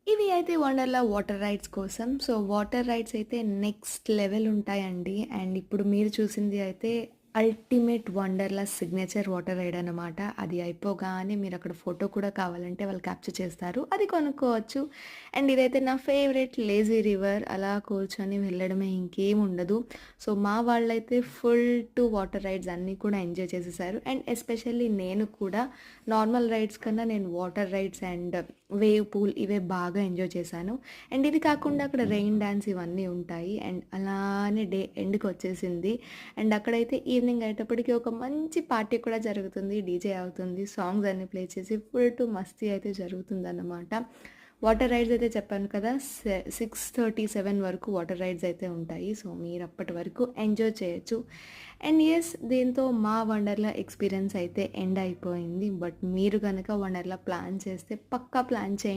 ఇవి అయితే Wonderla water rides కోసం. సో, వాటర్ రైడ్స్ అయితే నెక్స్ట్ లెవెల్ ఉంటాయండి. అండ్ ఇప్పుడు మీరు చూసింది అయితే ultimate Wonderla signature water ride అనమాట. అది అయిపోగానే మీరక్కడ ఫోటో కూడా కావాలంటే వాళ్ళు క్యాప్చర్ చేస్తారు. అది కొనుక్కోవచ్చు. అండ్ ఇదైతే నా ఫేవరెట్ లేజీ రివర్. అలా కూర్చొని వెళ్ళడమే ఇంకేముండదు. సో, మా వాళ్ళైతే ఫుల్ టు వాటర్ రైడ్స్ అన్నీ కూడా ఎంజాయ్ చేసేసారు. అండ్ ఎస్పెషల్లీ నేను కూడా నార్మల్ రైడ్స్ కన్నా నేను water rides and wave pool ఇవే బాగా ఎంజాయ్ చేశాను. అండ్ ఇది కాకుండా అక్కడ రెయిన్ డాన్స్ ఇవన్నీ ఉంటాయి. అండ్ అలానే డే ఎండ్‌కొచ్చేసింది. అండ్ అక్కడైతే ఈవినింగ్ అయ్యేటప్పటికి ఒక మంచి పార్టీ కూడా జరుగుతుంది. డీజే అవుతుంది. సాంగ్స్ అన్నీ ప్లే చేసి ఫుల్ టు మస్తీ అయితే జరుగుతుందన్నమాట. వాటర్ రైడ్స్ అయితే చెప్పాను కదా! 6:37 వరకు వాటర్ రైడ్స్ అయితే ఉంటాయి. సో, మీరప్పటి వరకు ఎంజాయ్ చేయొచ్చు. అండ్ యెస్, దీంతో మా వండర్‌లా ఎక్స్‌పీరియన్స్ అయితే ఎండ్ అయిపోయింది. బట్ మీరు గనక వండర్‌లా ప్లాన్ చేస్తే పక్కా ప్లాన్ చేయండి.